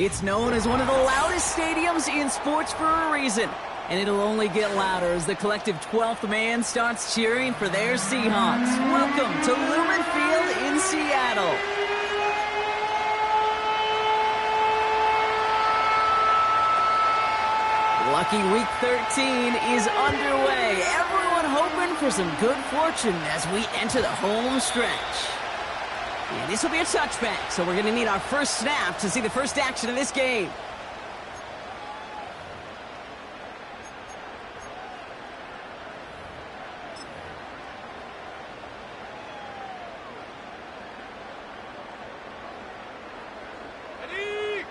It's known as one of the loudest stadiums in sports for a reason. And it'll only get louder as the collective 12th man starts cheering for their Seahawks. Welcome to Lumen Field in Seattle. Lucky Week 13 is underway. Everyone hoping for some good fortune as we enter the home stretch. And this will be a touchback, so we're going to need our first snap to see the first action of this game.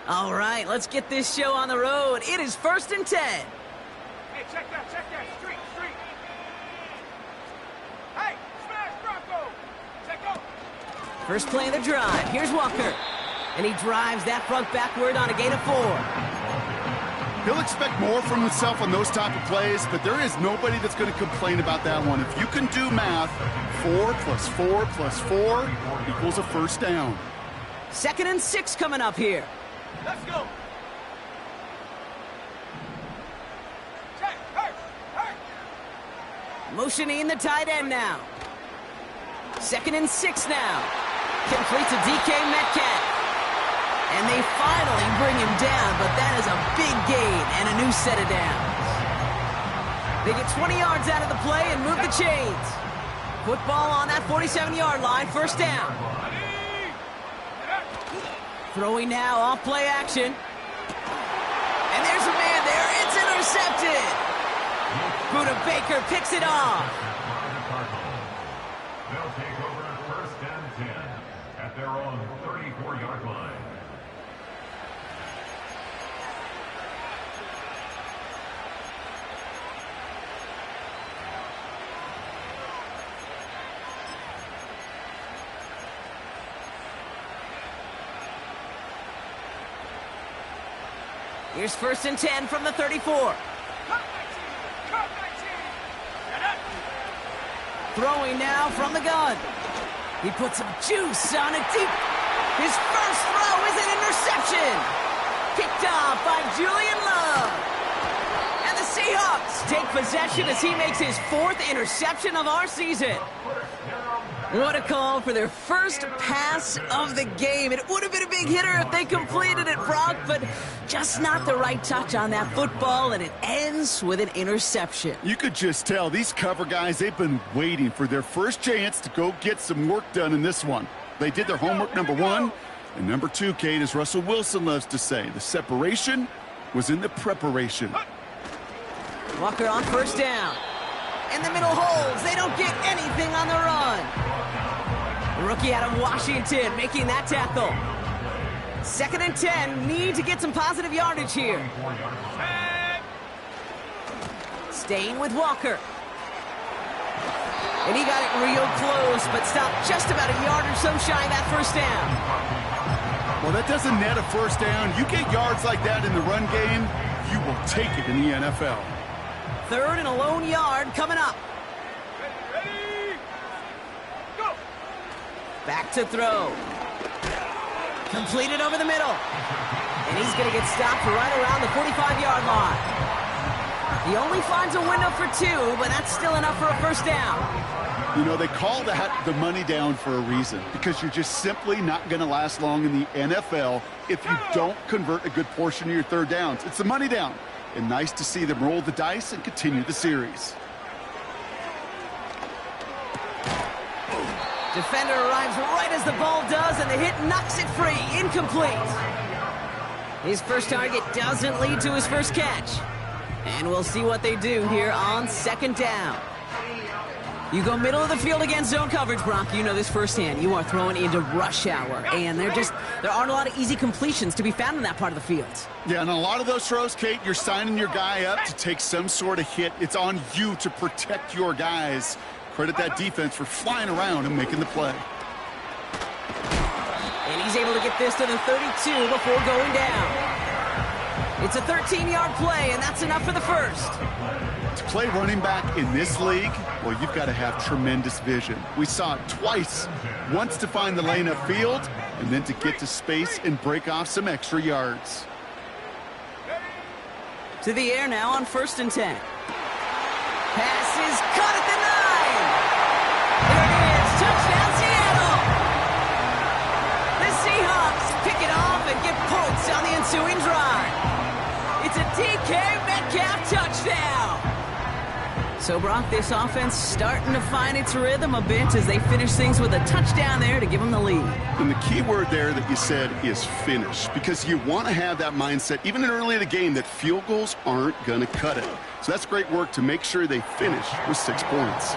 All right, let's get this show on the road. It is 1st and 10. Hey, check that, street. Hey, smash Bronco. Check go. First play of the drive. Here's Walker. And he drives that front backward on a gain of 4. He'll expect more from himself on those type of plays, but there is nobody that's going to complain about that one. If you can do math, 4 plus 4 plus 4 equals a first down. 2nd and 6 coming up here. Let's go. Check, hurt. Motioning the tight end now. 2nd and 6 now. Complete to DK Metcalf. And they finally bring him down, but that is a big gain and a new set of downs. They get 20 yards out of the play and move the chains. Football on that 47-yard line, first down. Throwing now, off play action. And there's a man there. It's intercepted. Budda Baker picks it off. They'll take over at 1st and 10 at their own 34-yard line. Here's 1st and 10 from the 34. Throwing now from the gun. He puts some juice on it deep. His first throw is an interception. Picked off by Julian Love. And the Seahawks take possession as he makes his 4th interception of our season. What a call for their first pass of the game. It would have been a big hitter if they completed it, Brock, but just not the right touch on that football, and it ends with an interception. You could just tell these cover guys, they've been waiting for their first chance to go get some work done in this one. They did their homework, number 1. And number 2, Kate, as Russell Wilson loves to say, the separation was in the preparation. Walker on first down. In the middle holds. They don't get anything on the run. The rookie out of Washington making that tackle. 2nd and 10. Need to get some positive yardage here. Staying with Walker. And he got it real close, but stopped just about a yard or so shy of that first down. Well, that doesn't net a first down. You get yards like that in the run game, you will take it in the NFL. 3rd and a lone yard coming up. Ready, go. Back to throw. Completed over the middle. And he's going to get stopped right around the 45-yard line. He only finds a window for 2, but that's still enough for a first down. You know, they call that the money down for a reason, because you're just simply not going to last long in the NFL if you don't convert a good portion of your 3rd downs. It's the money down. And nice to see them roll the dice and continue the series. Defender arrives right as the ball does, and the hit knocks it free. Incomplete. His first target doesn't lead to his first catch. And we'll see what they do here on 2nd down. You go middle of the field against zone coverage, Brock. You know this firsthand. You are throwing into rush hour, and there aren't a lot of easy completions to be found in that part of the field. Yeah, and a lot of those throws, Kate, you're signing your guy up to take some sort of hit. It's on you to protect your guys. Credit that defense for flying around and making the play. And he's able to get this to the 32 before going down. It's a 13-yard play, and that's enough for the first. To play running back in this league, well, you've got to have tremendous vision. We saw it twice. Once to find the lane upfield, and then to get to space and break off some extra yards. To the air now on 1st and 10. Pass is caught at the 9. There it is, touchdown Seattle. The Seahawks pick it off and get points on the ensuing drive. It's a DK Metcalf touchdown. So, Brock, this offense starting to find its rhythm a bit as they finish things with a touchdown there to give them the lead. And the key word there that you said is finish, because you want to have that mindset, even early in the game, that field goals aren't going to cut it. So that's great work to make sure they finish with 6 points.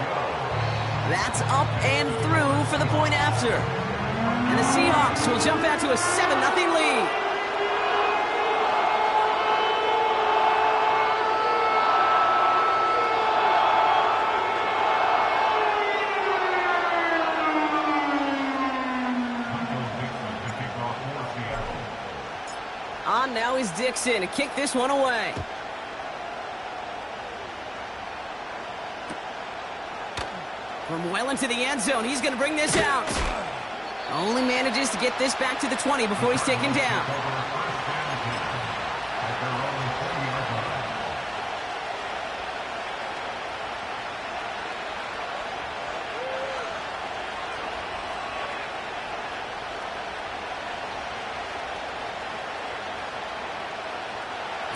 That's up and through for the point after. And the Seahawks will jump out to a 7-0 lead. On now is Dixon to kick this one away. From well into the end zone, he's going to bring this out. Only manages to get this back to the 20 before he's taken down.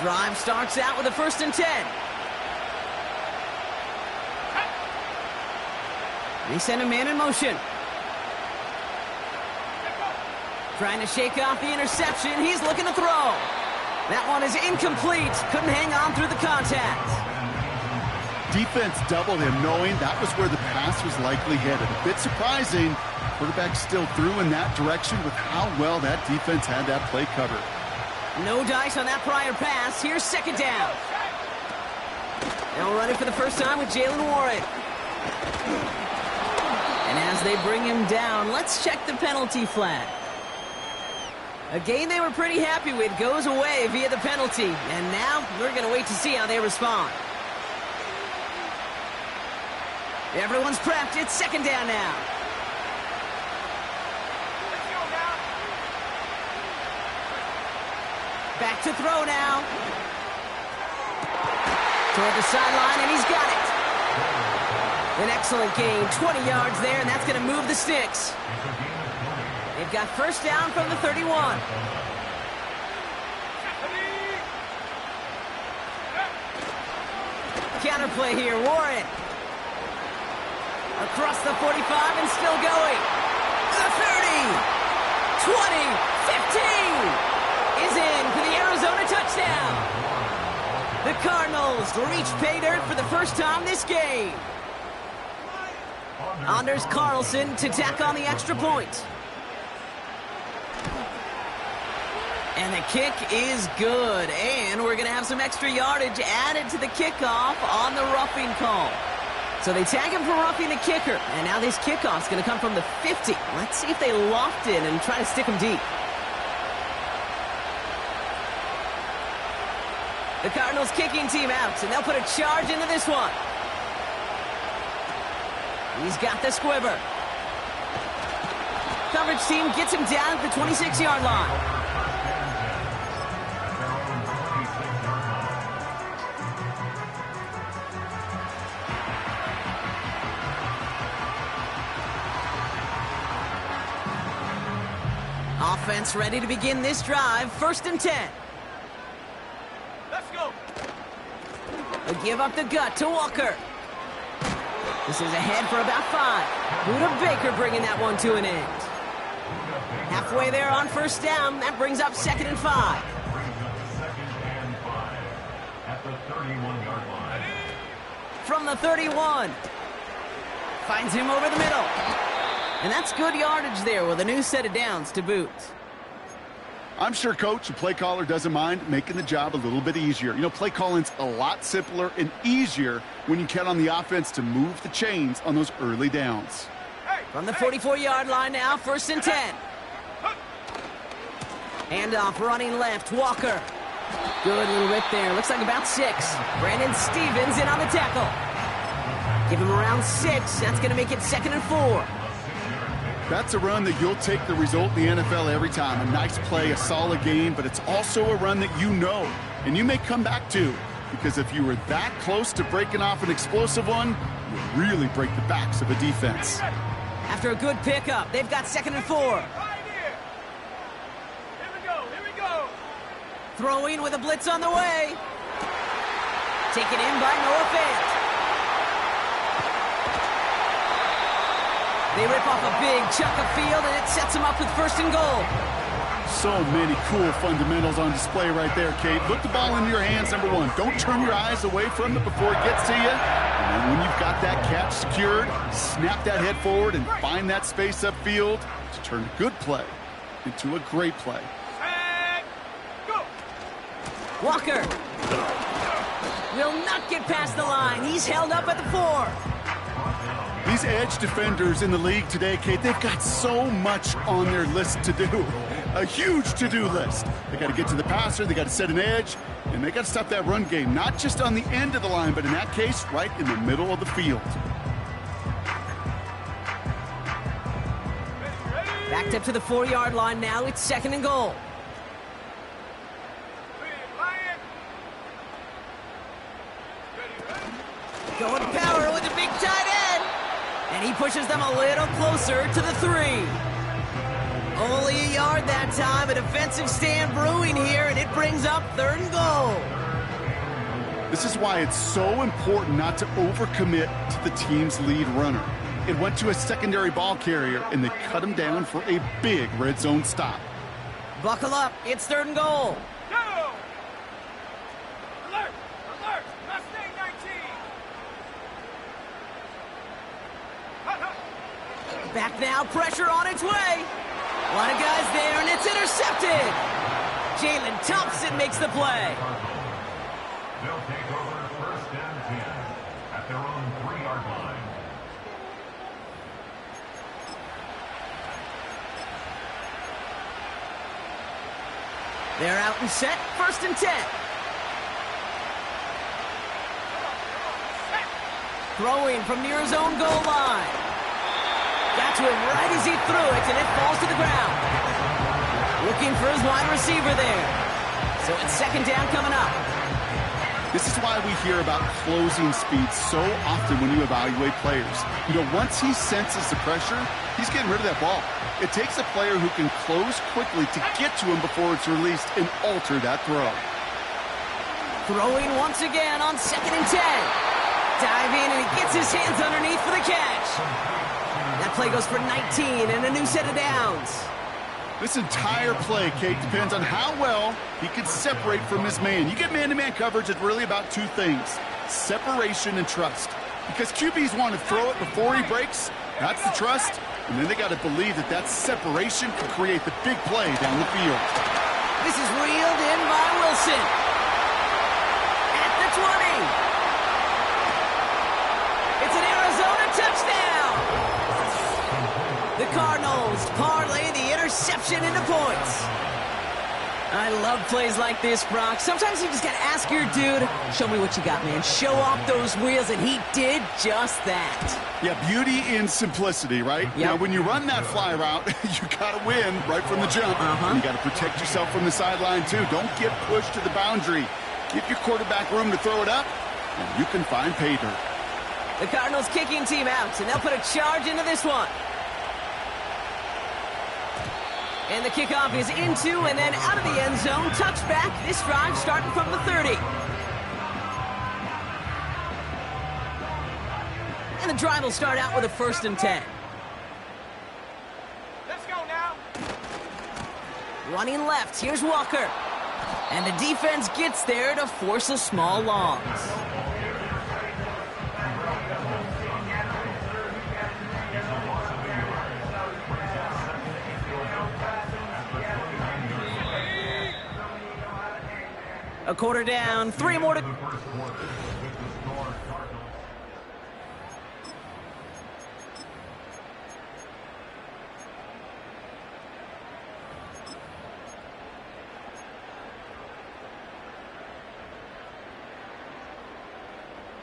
Drive starts out with a 1st and 10. They send a man in motion. Trying to shake off the interception. He's looking to throw. That one is incomplete. Couldn't hang on through the contact. Defense doubled him, knowing that was where the pass was likely headed. A bit surprising. Quarterback still threw in that direction with how well that defense had that play covered. No dice on that prior pass. Here's 2nd down. Now running for the first time with Jaylen Warren. And as they bring him down, let's check the penalty flag. A game they were pretty happy with goes away via the penalty. And now we're going to wait to see how they respond. Everyone's prepped. It's 2nd down now. Back to throw now. Toward the sideline, and he's got it. An excellent gain, 20 yards there, and that's going to move the sticks. They've got 1st down from the 31. Counterplay here, Warren. Across the 45 and still going. The 30, 20, 15. Is in for the Arizona touchdown. The Cardinals reach pay dirt for the first time this game. Anders Carlson to tack on the extra point. And the kick is good. And we're going to have some extra yardage added to the kickoff on the roughing call. So they tag him for roughing the kicker. And now this kickoff's going to come from the 50. Let's see if they loft in and try to stick him deep. The Cardinals kicking team out, and they'll put a charge into this one. He's got the squiver. Coverage team gets him down at the 26-yard line. Offense ready to begin this drive. 1st and 10. Let's go. They give up the gut to Walker. This is ahead for about 5. Buda Baker bringing that one to an end. Halfway there on 1st down. That brings up 2nd and 5. At the 31-yard line. From the 31. Finds him over the middle. And that's good yardage there with a new set of downs to boot. I'm sure Coach, the play caller, doesn't mind making the job a little bit easier. You know, play calling's a lot simpler and easier when you count on the offense to move the chains on those early downs. From the 44-yard line now, 1st and 10. Handoff running left, Walker. Good little rip there. Looks like about 6. Brandon Stevens in on the tackle. Give him around 6. That's going to make it 2nd and 4. That's a run that you'll take the result in the NFL every time. A nice play, a solid game, but it's also a run that you know, and you may come back to, because if you were that close to breaking off an explosive one, you really break the backs of a defense. After a good pickup, they've got 2nd and 4. Right here. Here we go. Throwing with a blitz on the way. Taken in by Noah Fant. They rip off a big chunk of field, and it sets them up with 1st and goal. So many cool fundamentals on display right there, Kate. Look the ball into your hands, number 1. Don't turn your eyes away from it before it gets to you. And then when you've got that catch secured, snap that head forward and find that space upfield to turn a good play into a great play. And go. Walker will not get past the line. He's held up at the 4. These edge defenders in the league today, Kate, they've got so much on their list to do. A huge to-do list. They got to get to the passer, they got to set an edge, and they got to stop that run game, not just on the end of the line, but in that case, right in the middle of the field. Backed up to the 4-yard line now. It's 2nd and goal. Going power with a big tight end. And he pushes them a little closer to the 3. Only a yard that time. A defensive stand brewing here, and it brings up 3rd and goal. This is why it's so important not to overcommit to the team's lead runner. It went to a secondary ball carrier, and they cut him down for a big red zone stop. Buckle up. It's 3rd and goal. Go. Alert. Mustang 19. Back now, pressure on its way. A lot of guys there, and it's intercepted. Jalen Thompson makes the play. They'll take over 1st and 10 at their own 3-yard line. They're out and set. 1st and 10. Throwing from near his own goal line. Got to him right as he threw it, and it falls to the ground. Looking for his wide receiver there. So it's 2nd down coming up. This is why we hear about closing speed so often when you evaluate players. You know, once he senses the pressure, he's getting rid of that ball. It takes a player who can close quickly to get to him before it's released and alter that throw. Throwing once again on 2nd and 10. Dive in, and he gets his hands underneath for the catch. That play goes for 19 and a new set of downs. This entire play, Kate, depends on how well he can separate from his man. You get man-to-man coverage, it's really about 2 things: separation and trust. Because QBs want to throw it before he breaks, that's the trust, and then they got to believe that that separation can create the big play down the field. This is reeled in by Wilson. At the 20. It's an Arizona touchdown. The Cardinals parlay the interception into points. I love plays like this, Brock. Sometimes you just got to ask your dude, show me what you got, man. Show off those wheels, and he did just that. Yeah, beauty in simplicity, right? Yep. Now, when you run that fly route, you got to win right from the jump. And you got to protect yourself from the sideline, too. Don't get pushed to the boundary. Give your quarterback room to throw it up, and you can find pay dirt. The Cardinals kicking team out, and they'll put a charge into this one. And the kickoff is into and then out of the end zone. Touchback. This drive starting from the 30. And the drive will start out with a 1st and 10. Let's go now. Running left. Here's Walker. And the defense gets there to force a small loss. A quarter down, 3 more to...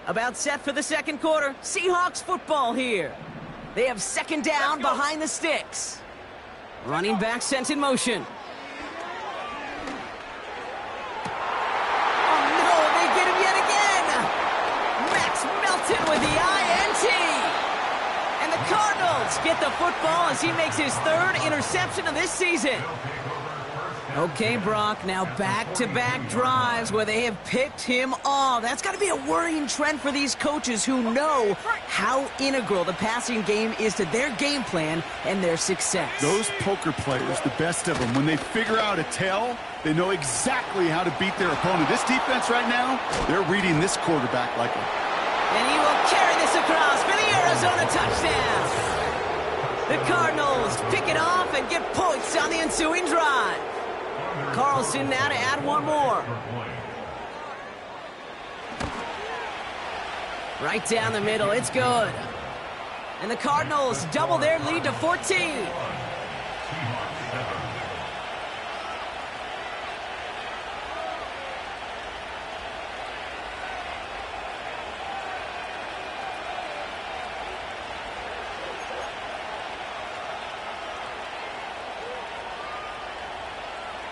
About set for the second quarter. Seahawks football here. They have second down behind the sticks. Running back sent in motion. Oh no, they get him yet again. Max Melton with the INT. And the Cardinals get the football as he makes his third interception of this season. Okay, Brock, now back-to-back drives where they have picked him off. That's got to be a worrying trend for these coaches who know how integral the passing game is to their game plan and their success. Those poker players, the best of them, when they figure out a tell, they know exactly how to beat their opponent. This defense right now, they're reading this quarterback like it. And he will carry this across for the Arizona touchdown. The Cardinals pick it off and get points on the ensuing drive. Carlson now to add one more. Right down the middle, it's good. And the Cardinals double their lead to 14.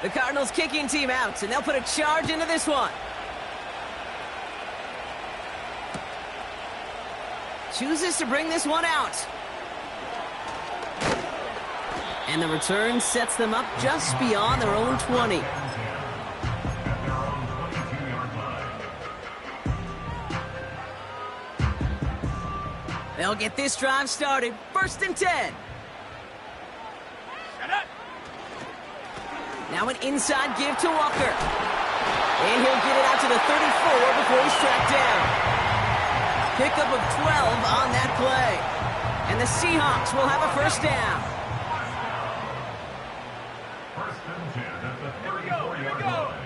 The Cardinals kicking team out, and they'll put a charge into this one. Chooses to bring this one out. And the return sets them up just beyond their own 20. They'll get this drive started. 1st and 10. Now an inside give to Walker. And he'll get it out to the 34 before he's tracked down. Pickup of 12 on that play. And the Seahawks will have a first down. 1st and 10 at the 34-yard line.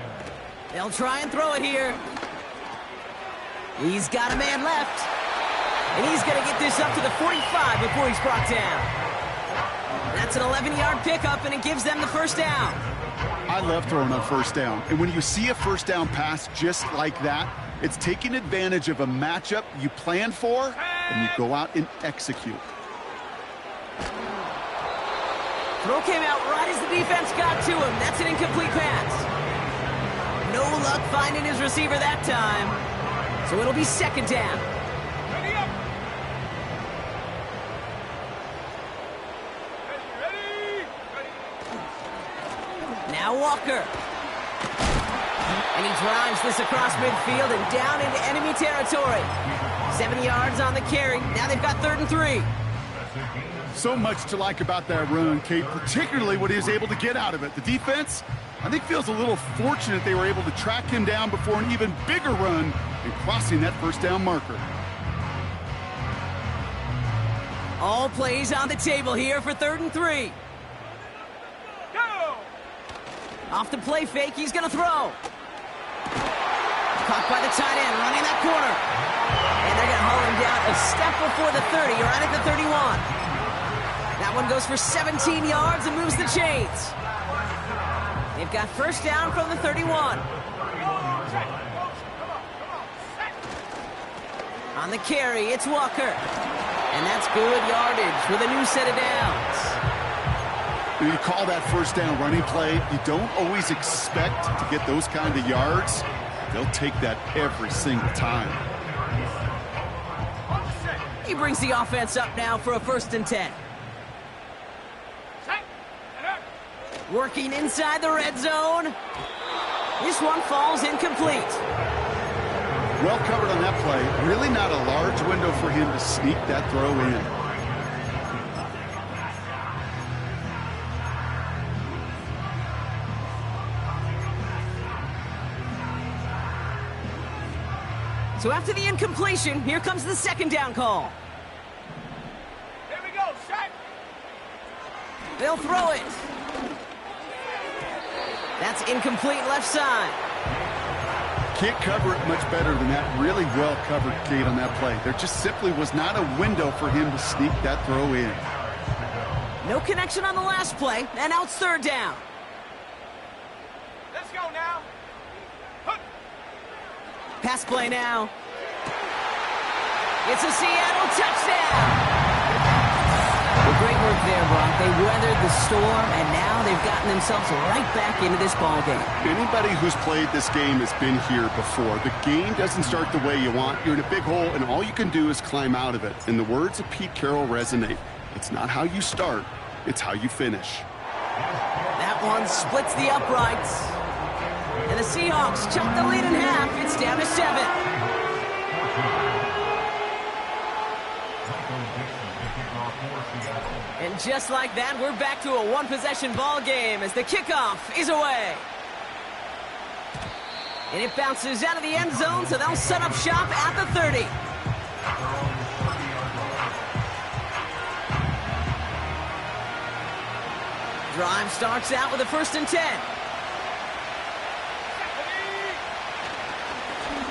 They'll try and throw it here. He's got a man left. And he's going to get this up to the 45 before he's brought down. That's an 11-yard pickup, and it gives them the first down. I love throwing on 1st down. And when you see a 1st down pass just like that, it's taking advantage of a matchup you plan for, and you go out and execute. Throw came out right as the defense got to him. That's an incomplete pass. No luck finding his receiver that time. So it'll be 2nd down. Ready up. Ready. Now Walker. And he drives this across midfield and down into enemy territory. 7 yards on the carry. Now they've got 3rd and 3. So much to like about that run, Kate, particularly what he was able to get out of it. The defense, I think, feels a little fortunate they were able to track him down before an even bigger run and crossing that 1st down marker. All plays on the table here for 3rd and 3. Go! Off the play fake, he's going to throw. Caught by the tight end, running that corner. And they're going to haul him down a step before the 30, right at the 31. That one goes for 17 yards and moves the chains. They've got 1st down from the 31. On the carry, it's Walker. And that's good yardage with a new set of downs. When you call that 1st down running play, you don't always expect to get those kind of yards. They'll take that every single time. He brings the offense up now for a 1st and 10. Working inside the red zone. This one falls incomplete. Well covered on that play. Really not a large window for him to sneak that throw in. So after the incompletion, here comes the 2nd down call. Here we go, shot. They'll throw it. That's incomplete left side. Can't cover it much better than that. Really well covered, Kate, on that play. There just simply was not a window for him to sneak that throw in. No connection on the last play, and now it's 3rd down. Let's go now. Hook. Pass play now. It's a Seattle touchdown. Well, great work there, Brock. They weathered the storm, and now they've gotten themselves right back into this ball game. Anybody who's played this game has been here before. The game doesn't start the way you want. You're in a big hole, and all you can do is climb out of it. And the words of Pete Carroll resonate. It's not how you start, it's how you finish. That one splits the uprights. And the Seahawks chunk the lead in half. It's down to 7. And just like that, we're back to a one-possession ball game as the kickoff is away. And it bounces out of the end zone, so they'll set up shop at the 30. Drive starts out with a 1st and 10.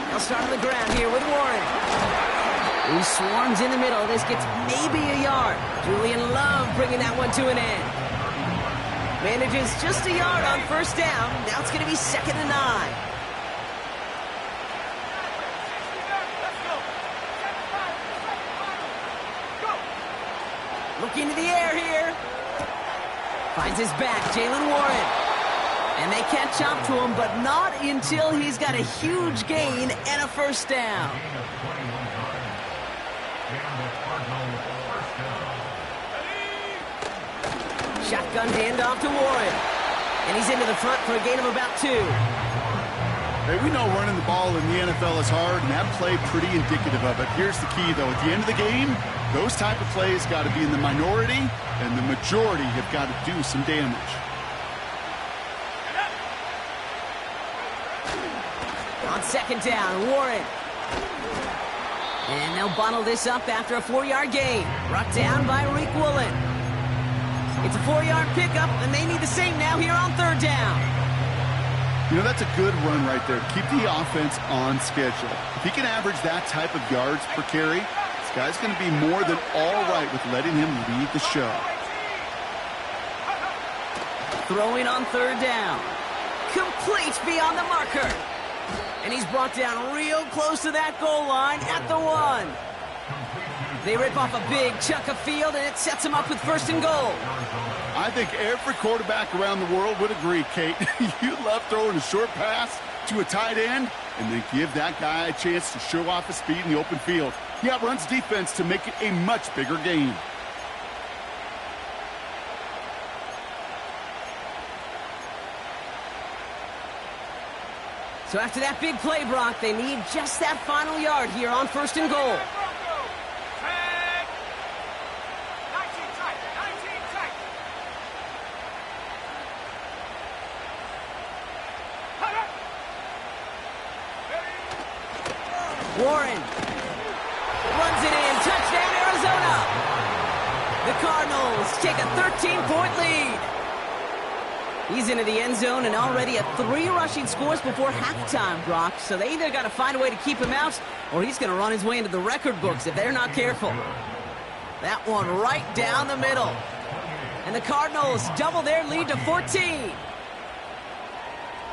They'll start on the ground here with Warren. He swarms in the middle. This gets maybe a yard. Julian Love bringing that one to an end. Manages just a yard on 1st down. Now it's going to be 2nd and 9. Looking to the air here. Finds his back, Jaylen Warren. And they catch up to him, but not until he's got a huge gain and a 1st down. Shotgun handoff to Warren. And he's into the front for a gain of about 2. Hey, we know running the ball in the NFL is hard, and that play pretty indicative of it. Here's the key, though. At the end of the game, those type of plays got to be in the minority, and the majority have got to do some damage. On 2nd down, Warren. And they'll bottle this up after a 4-yard gain. Brought down by Riq Woolen. It's a 4-yard pickup, and they need the same now here on 3rd down. You know, that's a good run right there. Keep the offense on schedule. If he can average that type of yards per carry, this guy's going to be more than all right with letting him lead the show. Throwing on 3rd down. Complete beyond the marker. And he's brought down real close to that goal line at the 1. They rip off a big chunk of field, and it sets him up with 1st and goal. I think every quarterback around the world would agree, Kate. You love throwing a short pass to a tight end and then give that guy a chance to show off his speed in the open field. He outruns defense to make it a much bigger game. So after that big play, Brock, they need just that final yard here on 1st and goal. Warren runs it in. Touchdown, Arizona. The Cardinals take a 13-point lead. He's into the end zone and already at 3 rushing scores before halftime, Brock. So they either got to find a way to keep him out, or he's going to run his way into the record books if they're not careful. That one right down the middle. And the Cardinals double their lead to 14.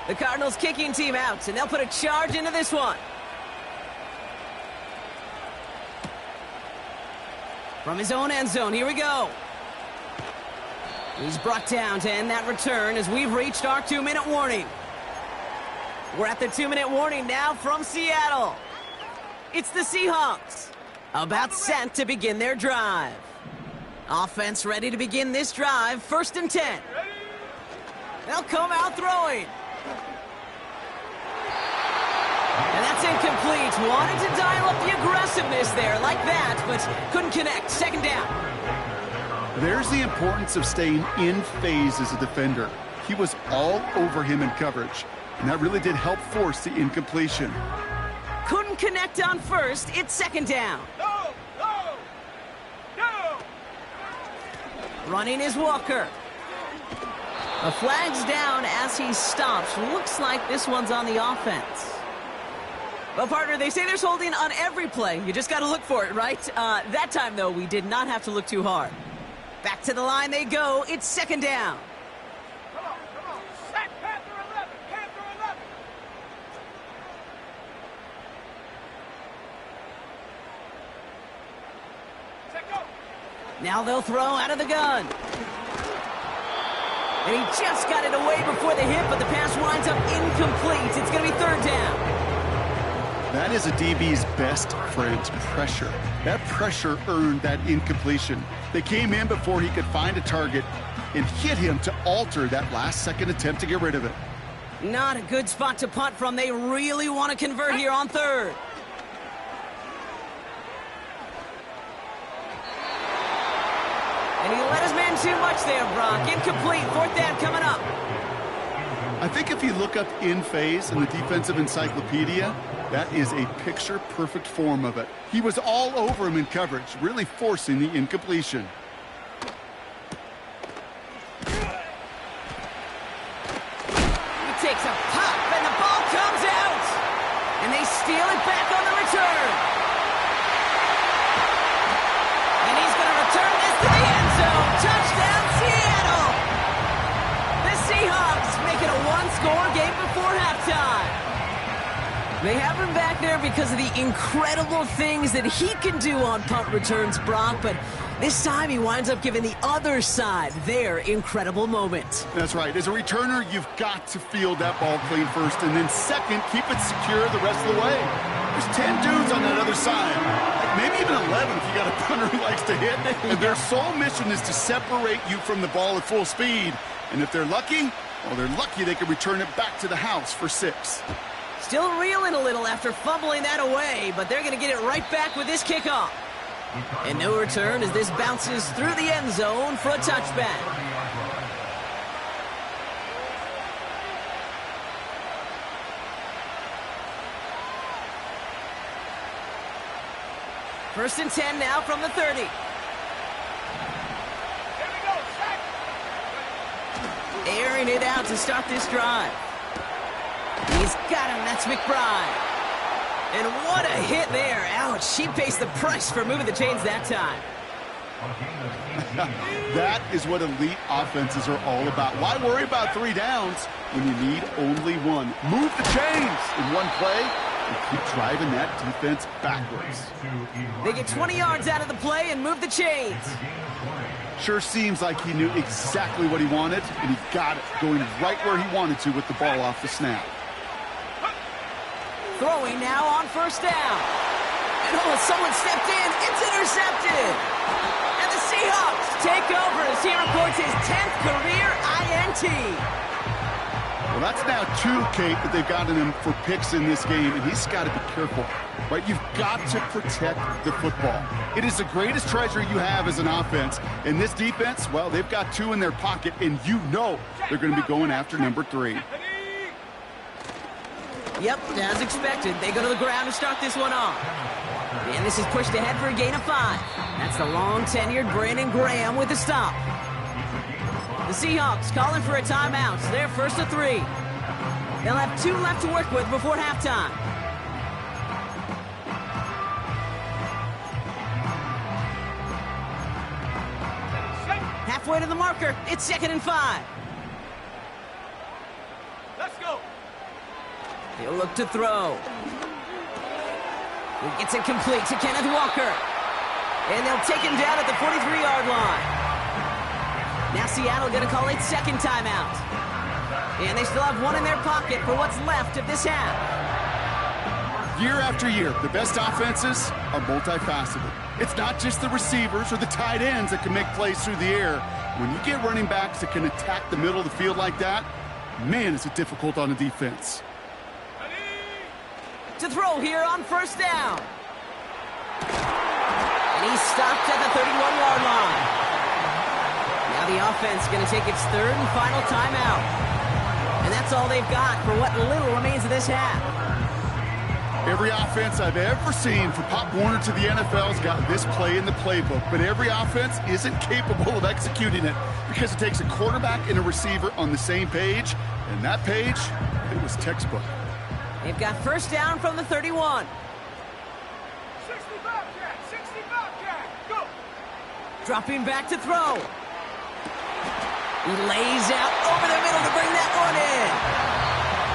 The Cardinals kicking team out, and they'll put a charge into this one. From his own end zone, here we go. He's brought down to end that return as we've reached our 2-minute warning. We're at the 2-minute warning now from Seattle. It's the Seahawks, about set to begin their drive. Offense ready to begin this drive, 1st and 10. They'll come out throwing. And that's incomplete. Wanted to dial up the aggressiveness there like that, but couldn't connect. 2nd down. There's the importance of staying in phase as a defender. He was all over him in coverage, and that really did help force the incompletion. Couldn't connect on 1st. It's 2nd down. Go! Go! Go! Running is Walker. The flag's down as he stops. Looks like this one's on the offense. Well, partner, they say there's holding on every play. You just got to look for it, right? That time, though, we did not have to look too hard. Back to the line they go. It's 2nd down. Come on, come on. Set Panther 11. Panther 11. Now they'll throw out of the gun. And he just got it away before the hit, but the pass winds up incomplete. It's going to be third down. That is a DB's best friend, pressure. That pressure earned that incompletion. They came in before he could find a target and hit him to alter that last-second attempt to get rid of it. Not a good spot to punt from. They really want to convert here on third. And he let his man too much there, Brock. Incomplete. Fourth down coming up. I think if you look up in phase in the defensive encyclopedia, that is a picture-perfect form of it. He was all over him in coverage, really forcing the incompletion. He takes a pop, and the ball comes out. And they steal it back on the return. And he's going to return this to the end zone. Touchdown, Seattle! The Seahawks make it a one-score game before halftime. They have him back there because of the incredible things that he can do on punt returns, Brock, but this time he winds up giving the other side their incredible moment. That's right. As a returner, you've got to field that ball clean first, and then second, keep it secure the rest of the way. There's 10 dudes on that other side, maybe even 11 if you got a punter who likes to hit, and their sole mission is to separate you from the ball at full speed. And if they're lucky, well, they're lucky they can return it back to the house for 6. Still reeling a little after fumbling that away, but they're going to get it right back with this kickoff. And no return as this bounces through the end zone for a touchback. First and 10 now from the 30. Here we go, sack. Airing it out to start this drive. He's got him. That's McBride. And what a hit there. Ouch. She pays the price for moving the chains that time. That is what elite offenses are all about. Why worry about 3 downs when you need only 1? Move the chains in one play and keep driving that defense backwards. They get 20 yards out of the play and move the chains. Sure seems like he knew exactly what he wanted, and he got it, going right where he wanted to with the ball off the snap. Throwing now on first down. And someone stepped in. It's intercepted. And the Seahawks take over as he reports his 10th career INT. Well, that's now 2, Kate, that they've gotten him for picks in this game, and he's got to be careful, right? You've got to protect the football. It is the greatest treasure you have as an offense. And this defense, well, they've got 2 in their pocket, and you know they're going to be going after number 3. Yep, as expected, they go to the ground to start this one off. And this is pushed ahead for a gain of 5. That's the long-tenured Brandon Graham with the stop. The Seahawks calling for a timeout. So they're first to 3. They'll have 2 left to work with before halftime. Halfway to the marker. It's 2nd and 5. Let's go. He'll look to throw. He gets it complete to Kenneth Walker. And they'll take him down at the 43-yard line. Now Seattle going to call it 2nd timeout. And they still have 1 in their pocket for what's left of this half. Year after year, the best offenses are multifaceted. It's not just the receivers or the tight ends that can make plays through the air. When you get running backs that can attack the middle of the field like that, man, is it difficult on a defense. To throw here on first down. And he's stopped at the 31-yard line. Now the offense going to take its 3rd and final timeout. And that's all they've got for what little remains of this half. Every offense I've ever seen for Pop Warner to the NFL has got this play in the playbook, but every offense isn't capable of executing it because it takes a quarterback and a receiver on the same page, and that page, it was textbook. They've got first down from the 31. 60 Bobcat, 60 Bobcat, go. Dropping back to throw. He lays out over the middle to bring that one in.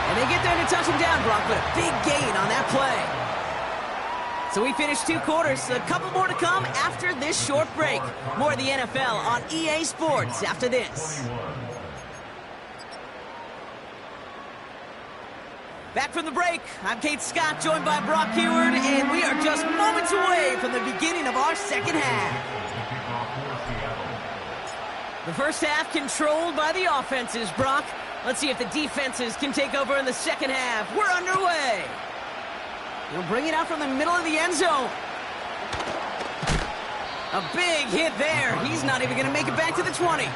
And they get there to touch him down, Brock, but a big gain on that play. So we finished 2 quarters. A couple more to come after this short break. More of the NFL on EA Sports after this. Back from the break, I'm Kate Scott, joined by Brock Huard, and we are just moments away from the beginning of our second half. The first half controlled by the offenses, Brock. Let's see if the defenses can take over in the second half. We're underway. He'll bring it out from the middle of the end zone. A big hit there. He's not even going to make it back to the 20.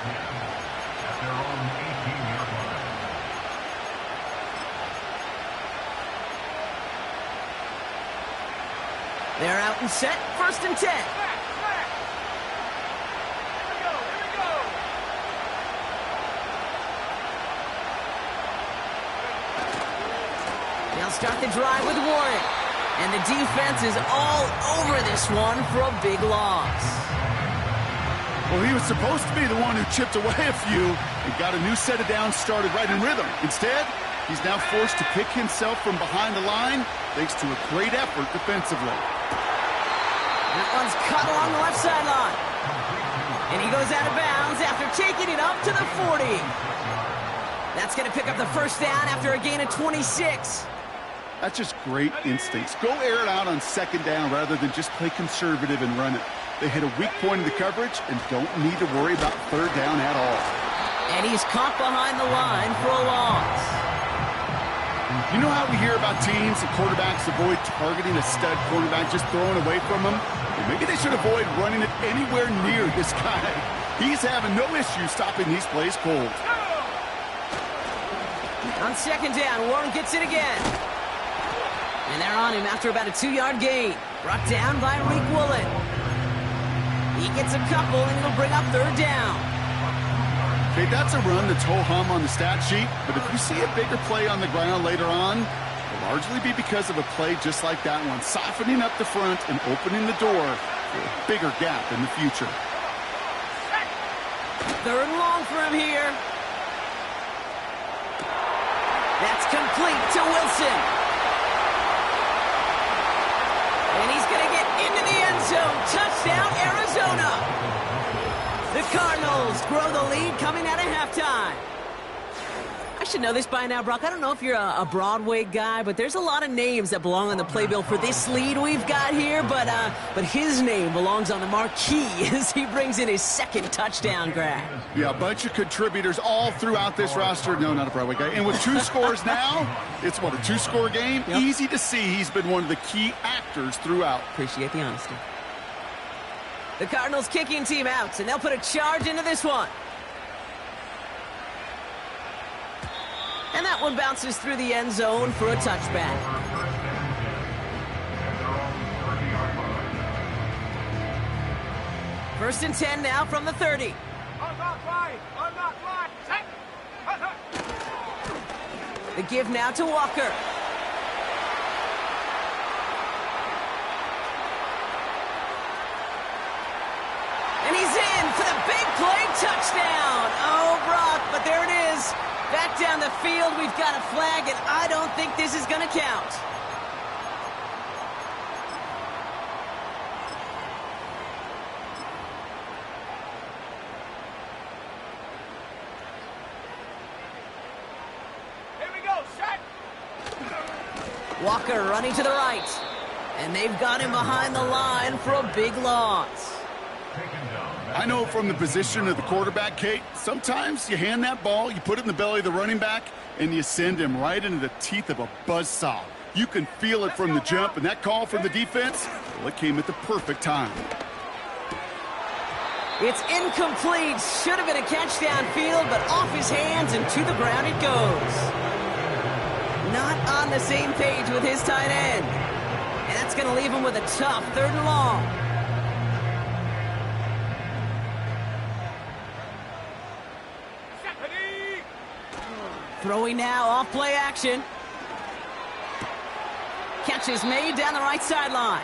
They're out and set. 1st and 10. Here we go. They'll start the drive with Warren. And the defense is all over this one for a big loss. Well, he was supposed to be the one who chipped away a few and got a new set of downs started right in rhythm. Instead, he's now forced to pick himself from behind the line thanks to a great effort defensively. That one's cut along the left sideline. And he goes out of bounds after taking it up to the 40. That's going to pick up the first down after a gain of 26. That's just great instincts. Go air it out on 2nd down rather than just play conservative and run it. They hit a weak point in the coverage and don't need to worry about 3rd down at all. And he's caught behind the line for a loss. You know how we hear about teams and quarterbacks avoid targeting a stud quarterback, just throwing away from him? Well, maybe they should avoid running it anywhere near this guy. He's having no issue stopping these plays cold. On 2nd down, Warren gets it again. And they're on him after about a 2-yard gain. Brought down by Reek Woolen. He gets a couple, and it'll bring up 3rd down. Okay, that's a run that's ho-hum on the stat sheet, but if you see a bigger play on the ground later on, it'll largely be because of a play just like that one, softening up the front and opening the door for a bigger gap in the future. 3rd and long for him here. That's complete to Wilson. And he's going to get into the end zone. Touchdown, Arizona. The Cardinals grow the lead coming out of halftime. I should know this by now, Brock. I don't know if you're a Broadway guy, but there's a lot of names that belong on the playbill for this lead we've got here. But his name belongs on the marquee as he brings in his 2nd touchdown grab. Yeah, a bunch of contributors all throughout this roster. No, not a Broadway guy. And with 2 scores now, it's what, a 2-score game? Yep. Easy to see he's been one of the key actors throughout. Appreciate the honesty. The Cardinals kicking team out, and they'll put a charge into this one. And that one bounces through the end zone for a touchback. First and 10 now from the 30. I'm not flying. Set. The give now to Walker. And he's in for the big play touchdown. Oh, Brock, but there it is. Back down the field, we've got a flag, and I don't think this is going to count. Here we go. Set. Walker running to the right. And they've got him behind the line for a big loss. I know from the position of the quarterback, Kate, sometimes you hand that ball, you put it in the belly of the running back, and you send him right into the teeth of a buzzsaw. You can feel it from the jump, and that call from the defense, well, it came at the perfect time. It's incomplete. Should have been a catch downfield, but off his hands and to the ground it goes. Not on the same page with his tight end. And that's going to leave him with a tough 3rd and long. Throwing now, off play action. Catch is made down the right sideline.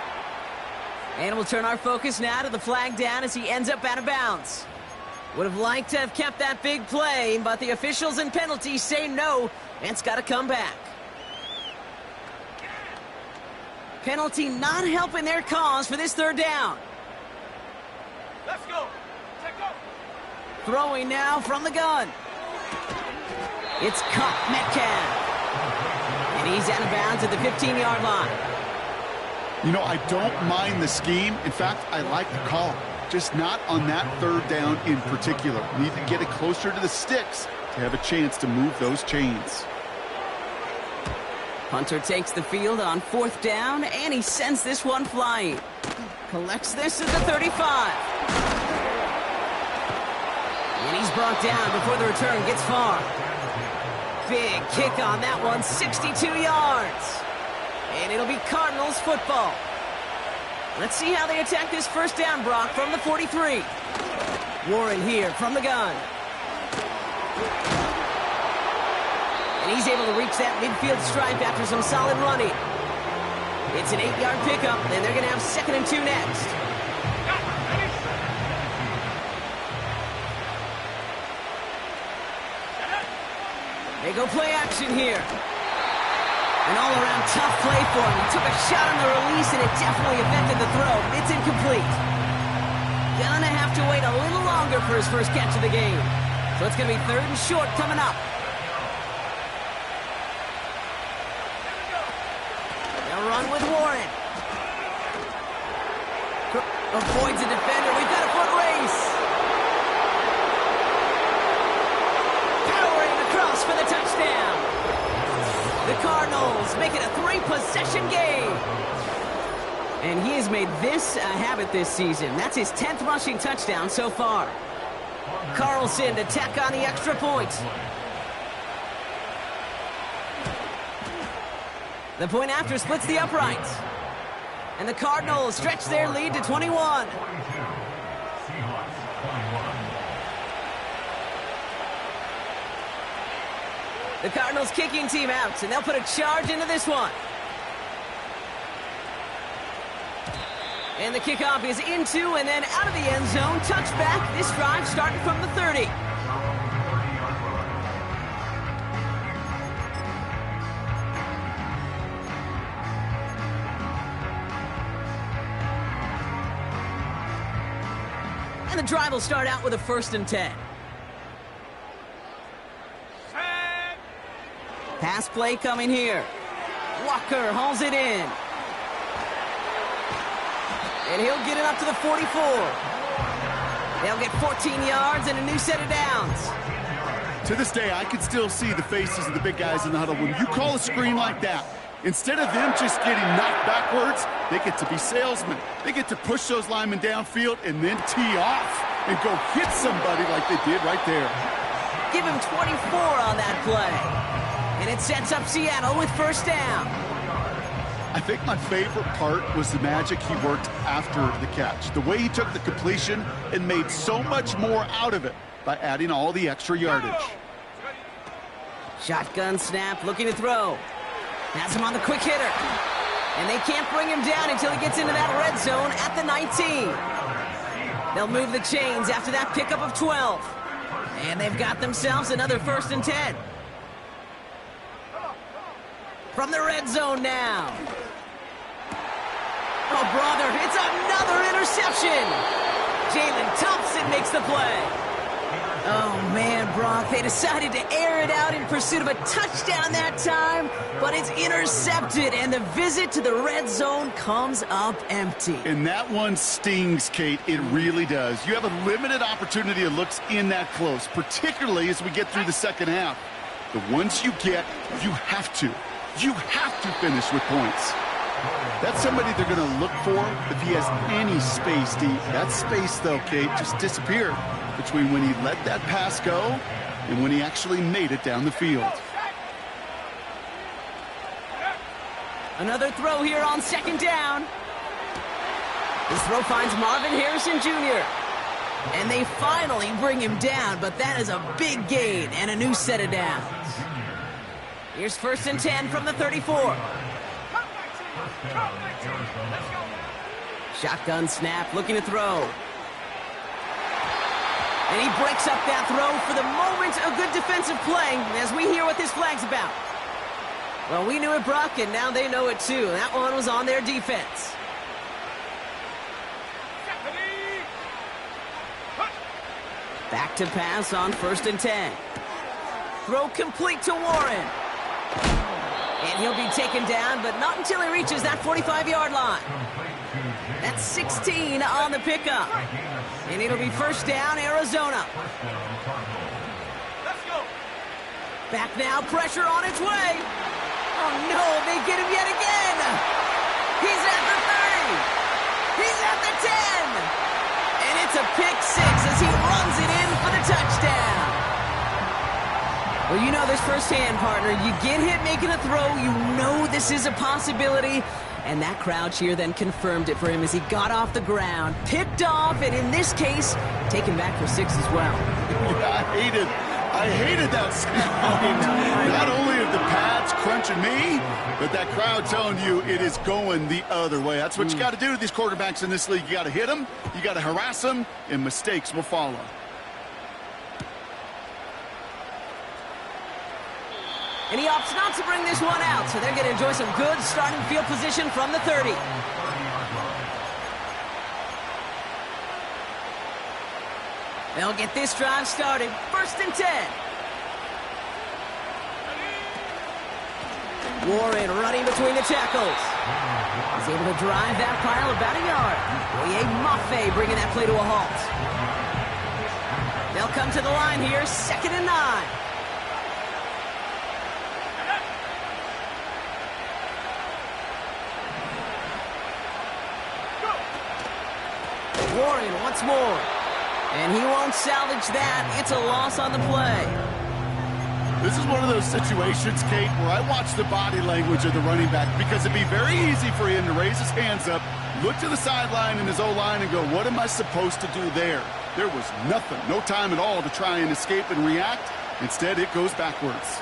And we'll turn our focus now to the flag down as he ends up out of bounds. Would have liked to have kept that big play, but the officials and penalties say no, and it's got to come back. Penalty not helping their cause for this third down. Let's go. Take off. Throwing now from the gun. It's caught Metcalf. And he's out of bounds at the 15-yard line. You know, I don't mind the scheme. In fact, I like the call. Just not on that third down in particular. Need to get it closer to the sticks to have a chance to move those chains. Punter takes the field on fourth down, and he sends this one flying. Collects this at the 35. And he's brought down before the return gets far. Big kick on that one, 62 yards. And it'll be Cardinals football. Let's see how they attack this first down, Brock, from the 43. Warren here from the gun. And he's able to reach that midfield stripe after some solid running. It's an 8-yard pickup, and they're going to have 2nd and 2 next. They go play action here. An all-around tough play for him. He took a shot on the release, and it definitely affected the throw. It's incomplete. Gonna have to wait a little longer for his first catch of the game. So it's gonna be 3rd and short coming up. They'll run with Warren. Avoids a defender. We've got a foot race. Powering across for the touchdown. The Cardinals make it a 3-possession game. And he has made this a habit this season. That's his 10th rushing touchdown so far. Carlson to tack on the extra point. The point after splits the uprights. And the Cardinals stretch their lead to 21. The Cardinals kicking team out, and they'll put a charge into this one. And the kickoff is into and then out of the end zone. Touchback. This drive starting from the 30. And the drive will start out with a 1st and 10. Pass play coming here. Walker hauls it in. And he'll get it up to the 44. They'll get 14 yards and a new set of downs. To this day, I can still see the faces of the big guys in the huddle. When you call a screen like that, instead of them just getting knocked backwards, they get to be salesmen. They get to push those linemen downfield and then tee off and go hit somebody like they did right there. Give him 24 on that play. And it sets up Seattle with 1st down. I think my favorite part was the magic he worked after the catch. The way he took the completion and made so much more out of it by adding all the extra yardage. Shotgun snap, looking to throw. Has him on the quick hitter. And they can't bring him down until he gets into that red zone at the 19. They'll move the chains after that pickup of 12. And they've got themselves another 1st and 10. From the red zone now. Oh, brother, it's another interception. Jalen Thompson makes the play. Oh, man, Brock, they decided to air it out in pursuit of a touchdown that time, but it's intercepted, and the visit to the red zone comes up empty. And that one stings, Kate. It really does. You have a limited opportunity of looks in that close, particularly as we get through the second half. The ones you get, you have to. You have to finish with points. That's somebody they're going to look for if he has any space deep. That space, though, Kate, just disappeared between when he let that pass go and when he actually made it down the field. Another throw here on 2nd down. This throw finds Marvin Harrison Jr. And they finally bring him down, but that is a big gain and a new set of downs. Here's 1st and 10 from the 34. Shotgun snap, looking to throw. And he breaks up that throw for the moment. A good defensive play as we hear what this flag's about. Well, we knew it, Brock, and now they know it too. That one was on their defense. Back to pass on 1st and 10. Throw complete to Warren. And he'll be taken down, but not until he reaches that 45-yard line. That's 16 on the pickup. And it'll be 1st down, Arizona. Let's go. Back now, pressure on its way. Oh, no, they get him yet again. He's at the 30. He's at the 10. And it's a pick 6 as he runs it in for the touchdown. Well, you know this firsthand, partner. You get hit making a throw, you know this is a possibility. And that crowd cheer then confirmed it for him as he got off the ground, picked off, and in this case, taken back for 6 as well. I hated that sound. Not only are the pads crunching me, but that crowd telling you it is going the other way. That's what you got to do to these quarterbacks in this league. You got to hit them, you got to harass them, and mistakes will follow. And he opts not to bring this one out, so they're going to enjoy some good starting field position from the 30. They'll get this drive started. 1st and 10. Warren running between the tackles. He's able to drive that pile about a yard. Boye Mafe bringing that play to a halt. They'll come to the line here, 2nd and 9. Warren once more. And he won't salvage that. It's a loss on the play. This is one of those situations, Kate, where I watch the body language of the running back because it'd be very easy for him to raise his hands up, look to the sideline in his O-line and go, what am I supposed to do there? There was nothing, no time at all to try and escape and react. Instead, it goes backwards.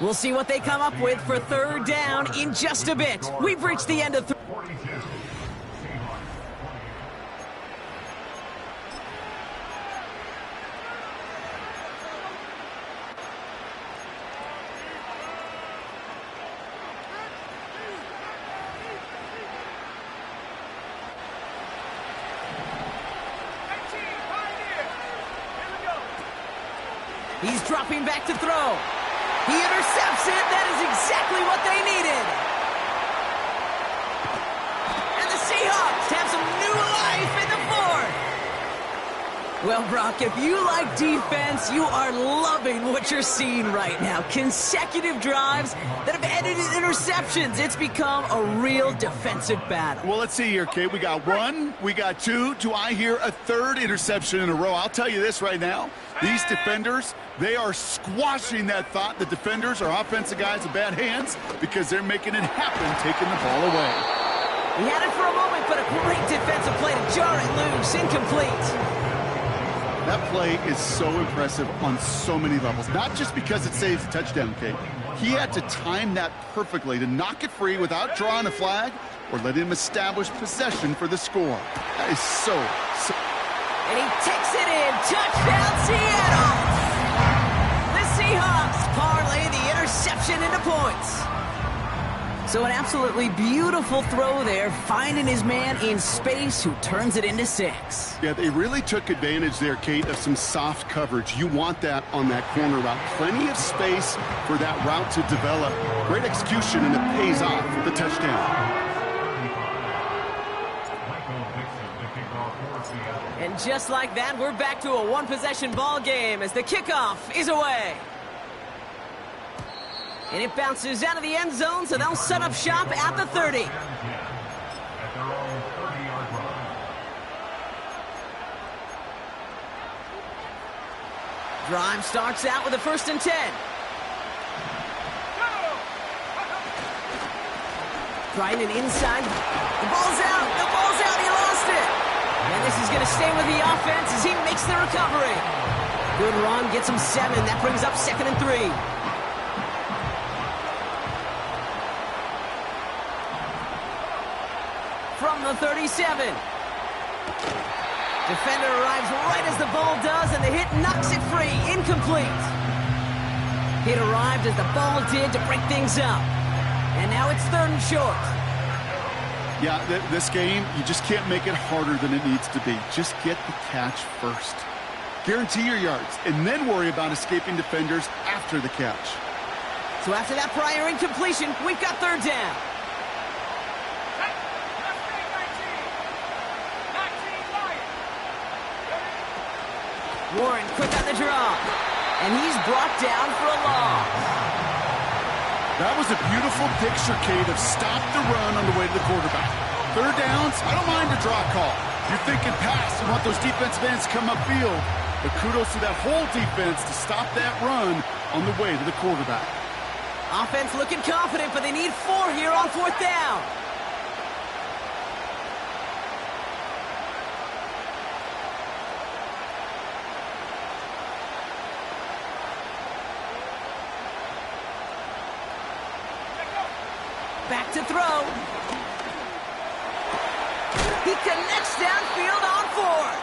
We'll see what they come up with for 3rd down in just a bit. We've reached the end of 42. He's dropping back to throw. He intercepts it. That is exactly what they needed. And the Seahawks have some new life in the 4th. Well, Brock, if you like defense, you are loving what you're seeing right now. Consecutive drives that have ended in interceptions. It's become a real defensive battle. Well, let's see here, Kate. We got 1, we got 2. Do I hear a 3rd interception in a row? I'll tell you this right now. These defenders, they are squashing that thought. The defenders are offensive guys with bad hands because they're making it happen, taking the ball away. He had it for a moment, but a great defensive play to jar it loose. Incomplete. That play is so impressive on so many levels, not just because it saves a touchdown, Kate. He had to time that perfectly to knock it free without drawing a flag or let him establish possession for the score. That is so. And he takes it in. Touchdown, Seattle. The Seahawks parlay the interception into points. So an absolutely beautiful throw there, finding his man in space who turns it into 6. Yeah, they really took advantage there, Kate, of some soft coverage. You want that on that corner route. Plenty of space for that route to develop. Great execution, and it pays off with the touchdown. And just like that, we're back to a one-possession ball game as the kickoff is away. And it bounces out of the end zone, so they'll set up shop at the 30. Drive starts out with a 1st and 10. Trying it inside. The ball's out. The ball's out. He lost it. And this is going to stay with the offense as he makes the recovery. Good run. Gets him 7. That brings up 2nd and 3. From the 37. Defender arrives right as the ball does, and the hit knocks it free. Incomplete. Hit arrived as the ball did to break things up. And now it's 3rd and short. Yeah, this game, you just can't make it harder than it needs to be. Just get the catch first. Guarantee your yards, and then worry about escaping defenders after the catch. So after that prior incompletion, we've got 3rd down. Warren quick on the draw. And he's brought down for a loss. That was a beautiful picture, Kate, of stop the run on the way to the quarterback. 3rd downs, I don't mind a draw call. You're thinking pass, you want those defensive ends to come upfield. But kudos to that whole defense to stop that run on the way to the quarterback. Offense looking confident, but they need 4 here on 4th down. Back to throw. He connects downfield on 4th.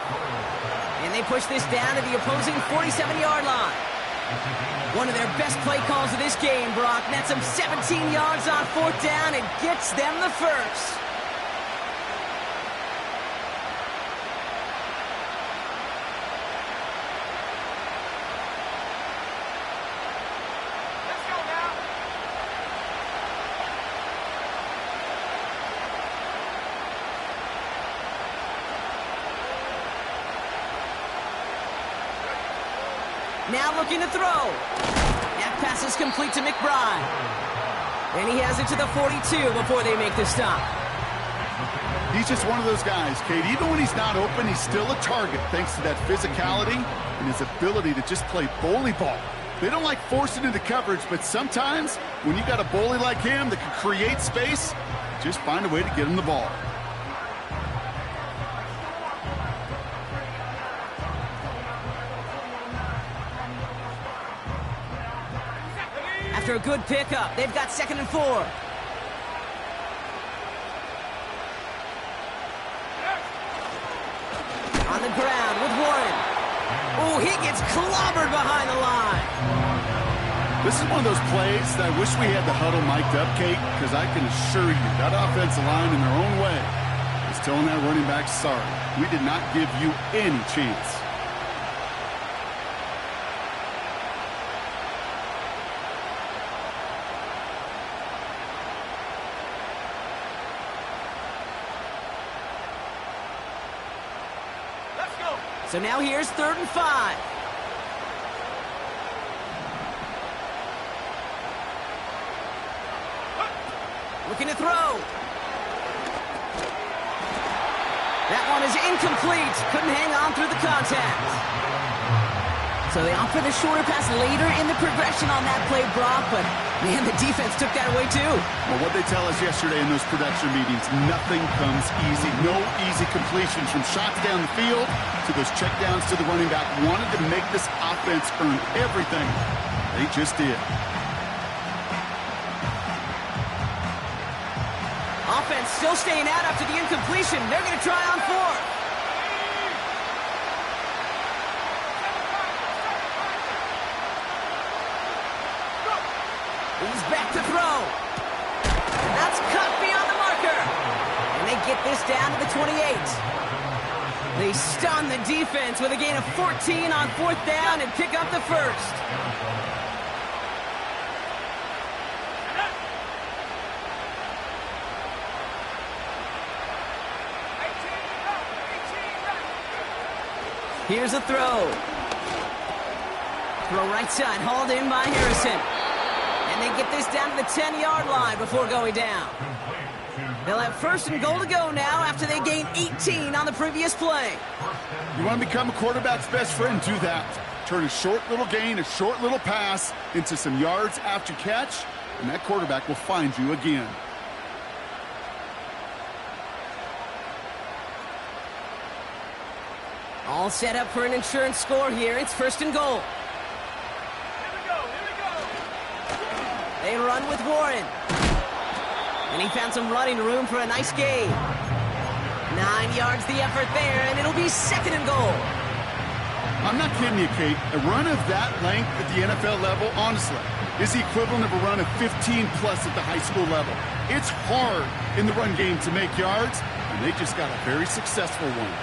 And they push this down to the opposing 47-yard line. One of their best play calls of this game, Brock. Nets them 17 yards on 4th down and gets them the first. Now looking to throw. That pass is complete to McBride. And he has it to the 42 before they make the stop. He's just one of those guys, Kate. Even when he's not open, he's still a target thanks to that physicality and his ability to just play bully ball. They don't like forcing into coverage, but sometimes when you got a bully like him that can create space, just find a way to get him the ball. After a good pickup, they've got 2nd and 4. On the ground with Warren. Oh, he gets clobbered behind the line. This is one of those plays that I wish we had the huddle mic'd up, Kate, because I can assure you that offensive line in their own way is telling that running back, sorry, we did not give you any chance. So now here's 3rd and 5. Looking to throw. That one is incomplete. Couldn't hang on through the contact. So they opt for the shorter pass later in the progression on that play, Brock, but man, the defense took that away too. Well, what they tell us yesterday in those production meetings, nothing comes easy. No easy completions from shots down the field to those checkdowns to the running back. Wanted to make this offense earn everything. They just did. Offense still staying out after the incompletion. They're going to try on 4th. He's back to throw. That's cut beyond the marker. And they get this down to the 28. They stun the defense with a gain of 14 on 4th down and pick up the first. Here's a throw. Throw right side, hauled in by Harrison. And they get this down to the 10-yard line before going down. They'll have 1st and goal to go now after they gain 18 on the previous play. You want to become a quarterback's best friend, do that. Turn a short little gain, a short little pass into some yards after catch, and that quarterback will find you again. All set up for an insurance score here. It's 1st and goal. They run with Warren. And he found some running room for a nice gain. 9 yards the effort there, and it'll be 2nd and goal. I'm not kidding you, Kate. A run of that length at the NFL level, honestly, is the equivalent of a run of 15-plus at the high school level. It's hard in the run game to make yards, and they just got a very successful one.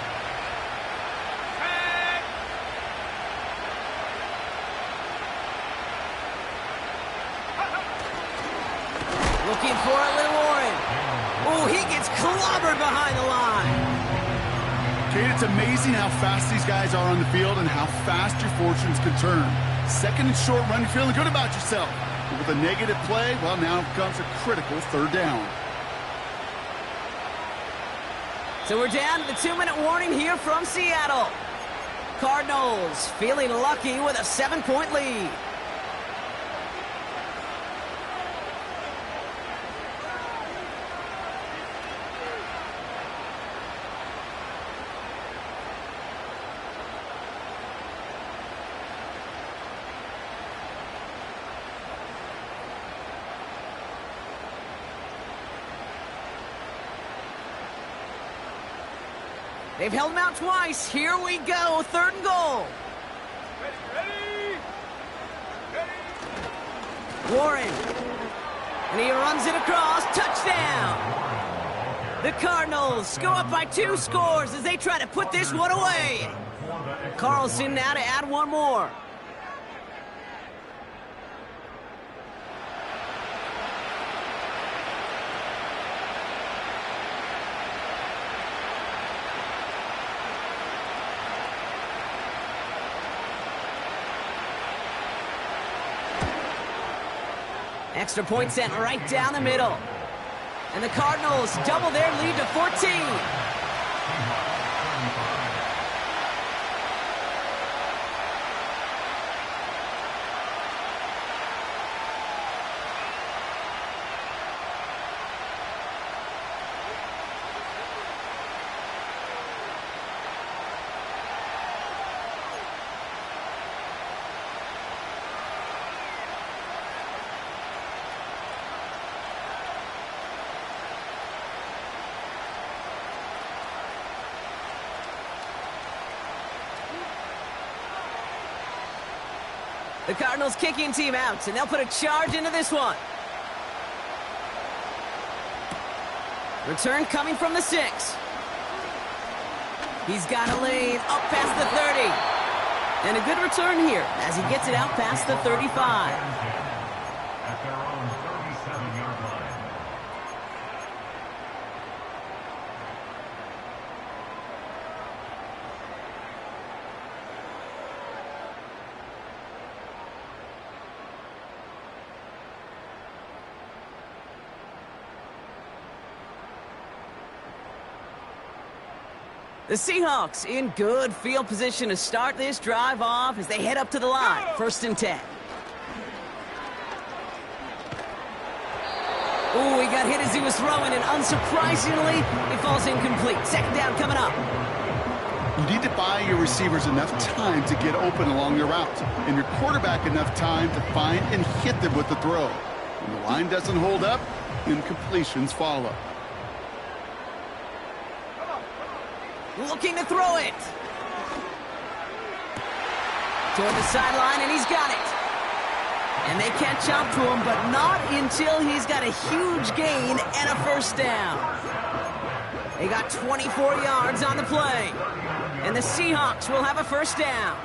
Looking for a little Warren. Oh, he gets clobbered behind the line. Kate, it's amazing how fast these guys are on the field and how fast your fortunes can turn. 2nd and short run, you're feeling good about yourself. But with a negative play, well, now comes a critical 3rd down. So we're down to the 2-minute warning here from Seattle. Cardinals feeling lucky with a 7-point lead. They've held him out twice. Here we go, 3rd and goal. Ready. Warren. And he runs it across. Touchdown. The Cardinals go up by 2 scores as they try to put this one away. Carlson now to add one more. Extra point sent right down the middle. And the Cardinals double their lead to 14. The Cardinals kicking team out, and they'll put a charge into this one. Return coming from the 6. He's got a lane up past the 30. And a good return here as he gets it out past the 35. At their own 37-yard line. The Seahawks in good field position to start this drive off as they head up to the line. 1st and 10. Oh, he got hit as he was throwing, and unsurprisingly, it falls incomplete. 2nd down coming up. You need to buy your receivers enough time to get open along your route, and your quarterback enough time to find and hit them with the throw. When the line doesn't hold up, incompletions follow. Looking to throw it. Toward the sideline, and he's got it. And they catch up to him, but not until he's got a huge gain and a 1st down. They got 24 yards on the play. And the Seahawks will have a 1st down.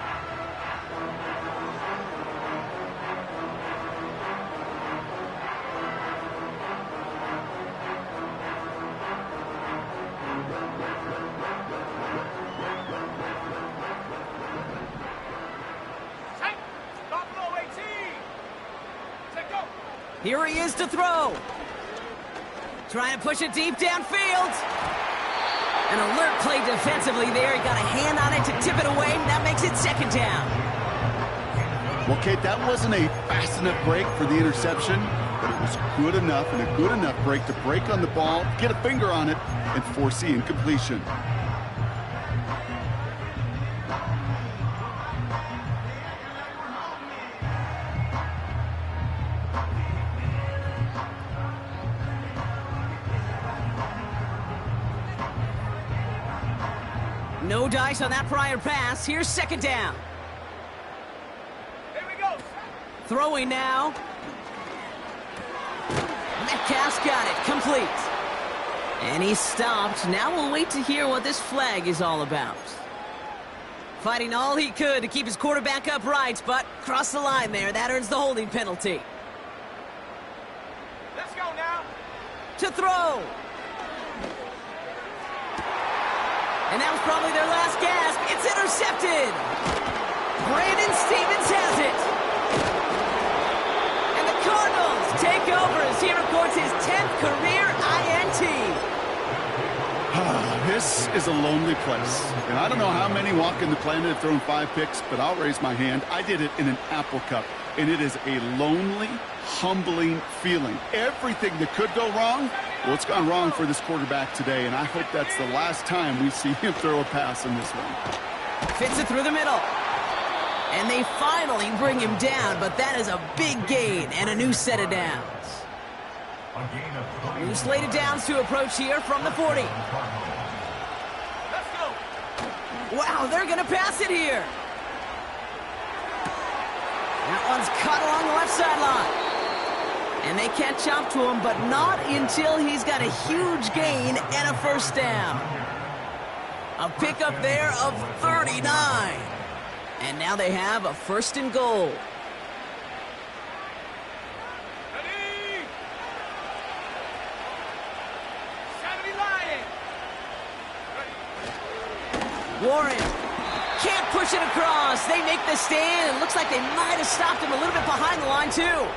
Here he is to throw. Trying to push it deep downfield. An alert play defensively there. He got a hand on it to tip it away, and that makes it 2nd down. Well, Kate, that wasn't a fast enough break for the interception, but it was good enough and a good enough break to break on the ball, get a finger on it, and force the incompletion. No dice on that prior pass. Here's second down. Here we go. Throwing now. Metcalf's got it. Complete. And he's stopped. Now we'll wait to hear what this flag is all about. Fighting all he could to keep his quarterback upright, but crossed the line there. That earns the holding penalty. Let's go now. To throw. And that was probably their last gasp. It's intercepted. Brandon Stevens has it. And the Cardinals take over as he records his 10th career INT. This is a lonely place. And I don't know how many walking the planet have thrown 5 picks, but I'll raise my hand. I did it in an Apple Cup. And it is a lonely, humbling feeling. Everything that could go wrong, well, it's gone wrong for this quarterback today, and I hope that's the last time we see him throw a pass in this one. Fits it through the middle. And they finally bring him down, but that is a big gain and a new set of downs. New slated downs to approach here from the 40. Let's go. Wow, they're going to pass it here. That one's caught along the left sideline. And they catch up to him, but not until he's got a huge gain and a first down. A pickup there of 39. And now they have a first and goal. Ready. 70 Lions. Warren can't push it across. They make the stand. Looks like they might have stopped him a little bit behind the line, too.